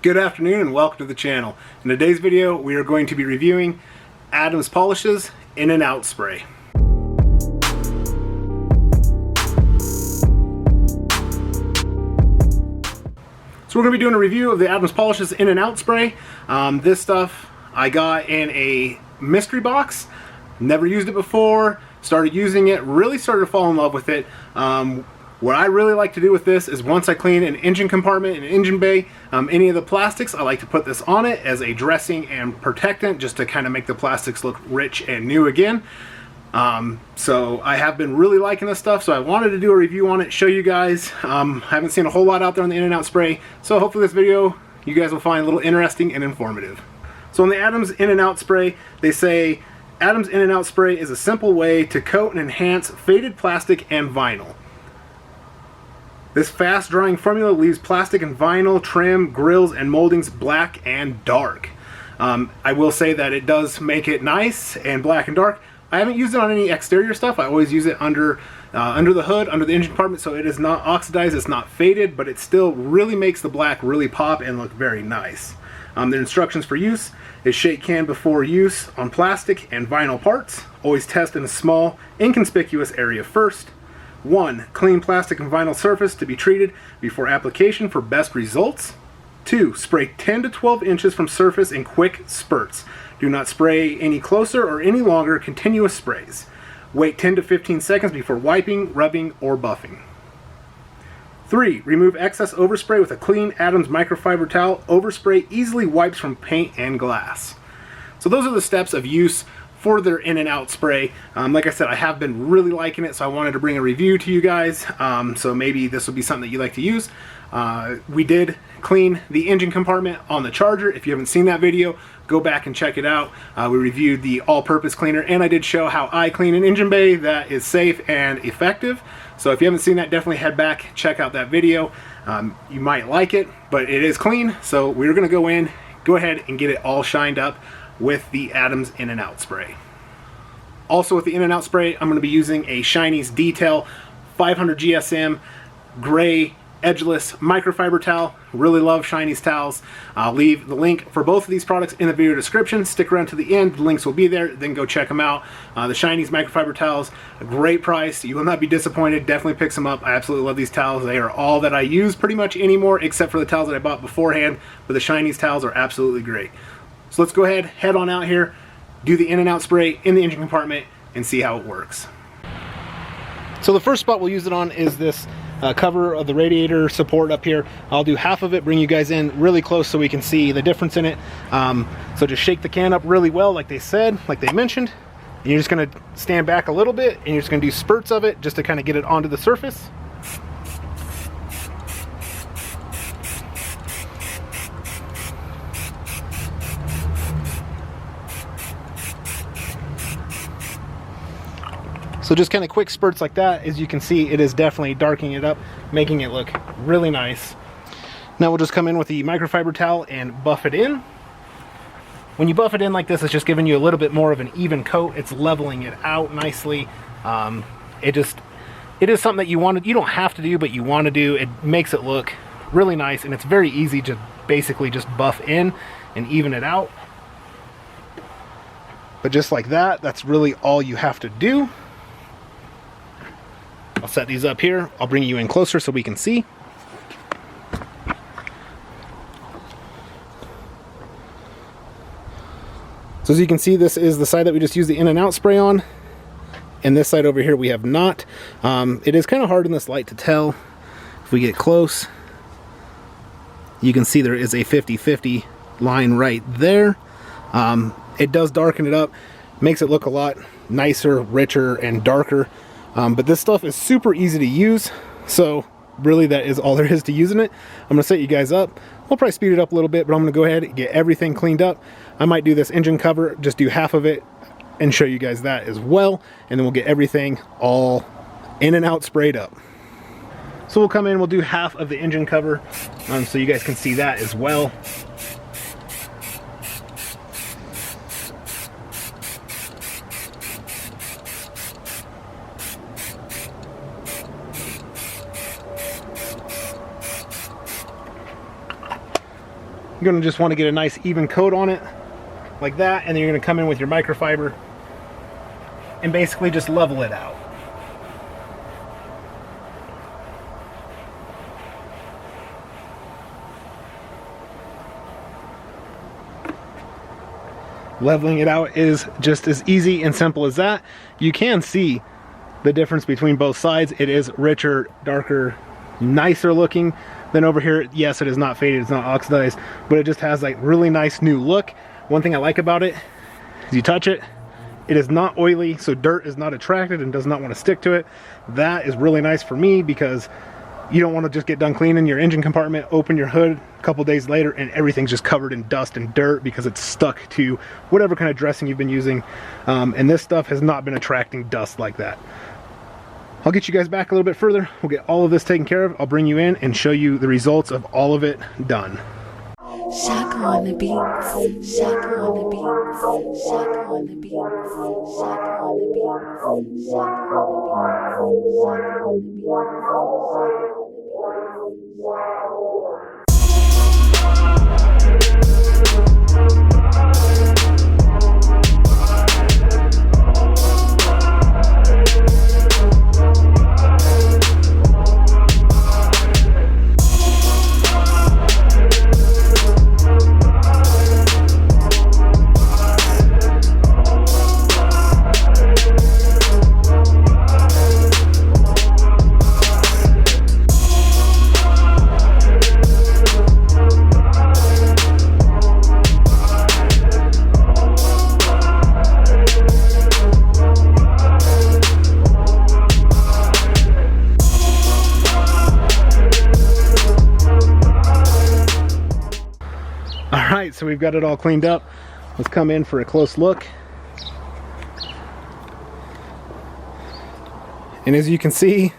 Good afternoon and welcome to the channel. In today's video we are going to be reviewing Adams Polishes In and Out Spray. So we're going to be doing a review of the Adams Polishes In and Out Spray. This stuff I got in a mystery box. Never used it before. Started using it, really started to fall in love with it. What I really like to do with this is once I clean an engine compartment, an engine bay, any of the plastics, I like to put this on it as a dressing and protectant just to kind of make the plastics look rich and new again. So I have been really liking this stuff, so I wanted to do a review on it, show you guys. I haven't seen a whole lot out there on the In and Out Spray, so hopefully this video you guys will find a little interesting and informative. So on the Adams In and Out Spray, they say Adams In and Out Spray is a simple way to coat and enhance faded plastic and vinyl. This fast drying formula leaves plastic and vinyl, trim, grills, and moldings black and dark. I will say that it does make it nice and black and dark. I haven't used it on any exterior stuff. I always use it under the hood, under the engine compartment, so it is not oxidized, it's not faded, but it still really makes the black really pop and look very nice. The instructions for use is shake can before use on plastic and vinyl parts. Always test in a small, inconspicuous area first. 1. Clean plastic and vinyl surface to be treated before application for best results. 2. Spray 10 to 12 inches from surface in quick spurts. Do not spray any closer or any longer continuous sprays. Wait 10 to 15 seconds before wiping, rubbing, or buffing. 3. Remove excess overspray with a clean Adams microfiber towel. Overspray easily wipes from paint and glass. So those are the steps of use for their In and Out Spray. Like I said, I have been really liking it, so I wanted to bring a review to you guys. So maybe this will be something that you like to use. We did clean the engine compartment on the Charger. If you haven't seen that video, go back and check it out. We reviewed the all-purpose cleaner, and I did show how I clean an engine bay that is safe and effective. So if you haven't seen that, definitely head back, check out that video. You might like it, but it is clean, so we're gonna go ahead and get it all shined up with the Adams In and Out Spray. Also with the In and Out Spray, I'm going to be using a Shiney's Detail 500 GSM gray edgeless microfiber towel. Really love Shiney's towels. I'll leave the link for both of these products in the video description. Stick around to the end, the links will be there, then go check them out. The Shiney's microfiber towels, a great price. You will not be disappointed. Definitely pick some up. I absolutely love these towels. They are all that I use pretty much anymore, except for the towels that I bought beforehand, but the Shiney's towels are absolutely great. So let's go ahead, head on out here, do the In and Out Spray in the engine compartment, and see how it works. So the first spot we'll use it on is this cover of the radiator support up here. I'll do half of it, bring you guys in really close so we can see the difference in it. So just shake the can up really well like they said, like they mentioned. And you're just gonna stand back a little bit and you're just gonna do spurts of it just to kind of get it onto the surface. So just kind of quick spurts like that. As you can see, it is definitely darkening it up, making it look really nice. Now we'll just come in with the microfiber towel and buff it in. When you buff it in like this, it's just giving you a little bit more of an even coat. It's leveling it out nicely. It is something that you want to, you don't have to do, but you want to do. It makes it look really nice, and it's very easy to basically just buff in and even it out. But just like that, that's really all you have to do. I'll set these up here. I'll bring you in closer so we can see. So as you can see, this is the side that we just used the In and Out Spray on. And this side over here we have not. It is kind of hard in this light to tell. If we get close, you can see there is a 50-50 line right there. It does darken it up, makes it look a lot nicer, richer, and darker. But this stuff is super easy to use, so really that is all there is to using it. I'm going to set you guys up. We'll probably speed it up a little bit, but I'm going to go ahead and get everything cleaned up. I might do this engine cover, just do half of it, and show you guys that as well. And then we'll get everything all in and out sprayed up. So we'll come in, we'll do half of the engine cover, so you guys can see that as well. You're gonna just wanna get a nice even coat on it, like that, and then you're gonna come in with your microfiber and basically just level it out. Leveling it out is just as easy and simple as that. You can see the difference between both sides. It is richer, darker, nicer looking than over here. Yes, it is not faded, it's not oxidized, but it just has like really nice new look. One thing I like about it is you touch it, it is not oily, so dirt is not attracted and does not want to stick to it. That is really nice for me because you don't want to just get done cleaning your engine compartment, open your hood a couple days later, and everything's just covered in dust and dirt because it's stuck to whatever kind of dressing you've been using. And this stuff has not been attracting dust like that. I'll get you guys back a little bit further. We'll get all of this taken care of. I'll bring you in and show you the results of all of it done. Shaka on the beats, Shaka on the beats, Shaka on the beats, Shaka on the beats, Shaka on the beats, Shaka on the beats, Alright, so we've got it all cleaned up. Let's come in for a close look. And as you can see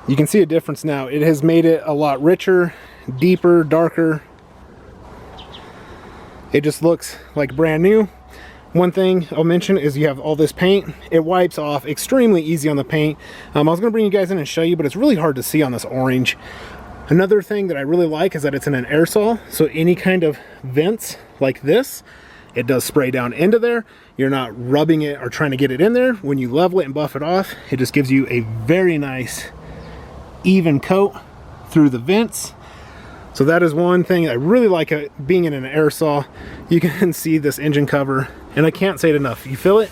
a difference now. It has made it a lot richer, deeper, darker. It just looks like brand new. One thing I'll mention is you have all this paint. It wipes off extremely easy on the paint. I was going to bring you guys in and show you, but it's really hard to see on this orange. Another thing that I really like is that it's in an aerosol, so any kind of vents like this, it does spray down into there. You're not rubbing it or trying to get it in there. When you level it and buff it off, it just gives you a very nice even coat through the vents. So that is one thing I really like being in an aerosol. You can see this engine cover, and I can't say it enough. You feel it?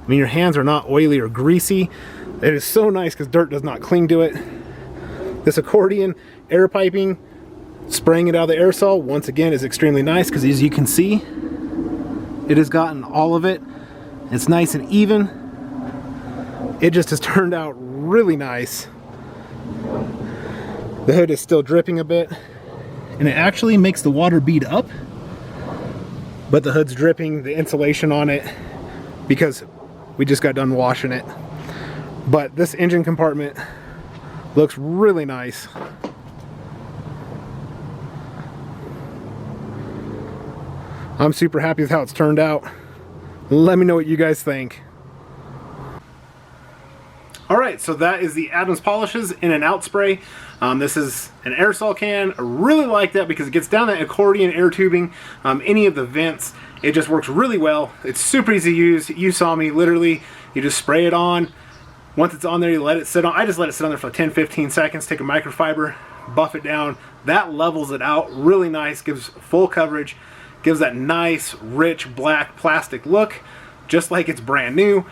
I mean, your hands are not oily or greasy. It is so nice because dirt does not cling to it. This accordion air piping, spraying it out of the aerosol, once again, is extremely nice because as you can see, it has gotten all of it. It's nice and even. It just has turned out really nice. The hood is still dripping a bit, and it actually makes the water bead up, but the hood's dripping, the insulation on it, because we just got done washing it. But this engine compartment looks really nice. I'm super happy with how it's turned out. Let me know what you guys think. Alright, so that is the Adams Polishes in and out spray. This is an aerosol can. I really like that because it gets down that accordion air tubing, any of the vents. It just works really well. It's super easy to use. You saw me, literally, you just spray it on. Once it's on there, you let it sit on. I just let it sit on there for 10-15 seconds, take a microfiber, buff it down. That levels it out really nice, gives full coverage, gives that nice, rich, black plastic look, just like it's brand new.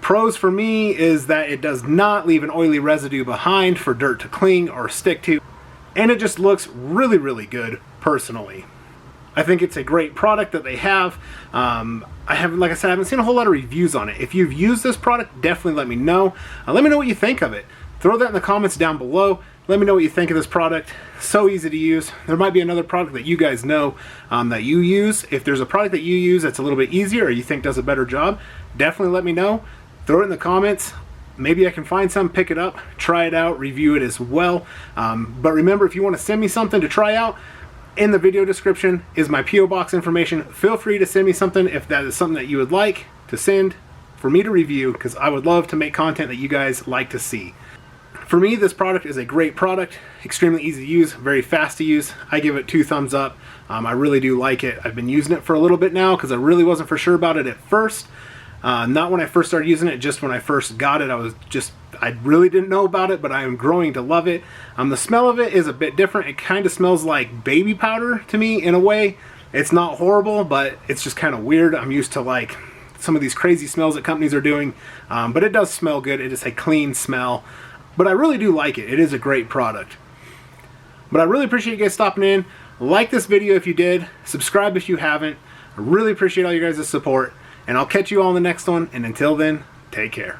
Pros for me is that it does not leave an oily residue behind for dirt to cling or stick to, and it just looks really, really good personally. I think it's a great product that they have. Like I said, I haven't seen a whole lot of reviews on it. If you've used this product, definitely let me know. Let me know what you think of it. Throw that in the comments down below. Let me know what you think of this product. So easy to use. There might be another product that you guys know that you use. If there's a product that you use that's a little bit easier or you think does a better job, definitely let me know. Throw it in the comments. Maybe I can find some, pick it up, try it out, review it as well. But remember, if you want to send me something to try out, in the video description is my P.O. Box information. Feel free to send me something if that is something that you would like to send for me to review, because I would love to make content that you guys like to see. For me, this product is a great product, extremely easy to use, very fast to use. I give it 2 thumbs up. I really do like it. I've been using it for a little bit now because I really wasn't for sure about it at first. Not when I first started using it, just when I first got it. I really didn't know about it, but I am growing to love it. The smell of it is a bit different. It kind of smells like baby powder to me in a way. It's not horrible, but it's just kind of weird. I'm used to like some of these crazy smells that companies are doing, but it does smell good. It is a clean smell, but I really do like it. It is a great product. But I really appreciate you guys stopping in. Like this video if you did. Subscribe if you haven't. I really appreciate all you guys' support. And I'll catch you all in the next one. And until then, take care.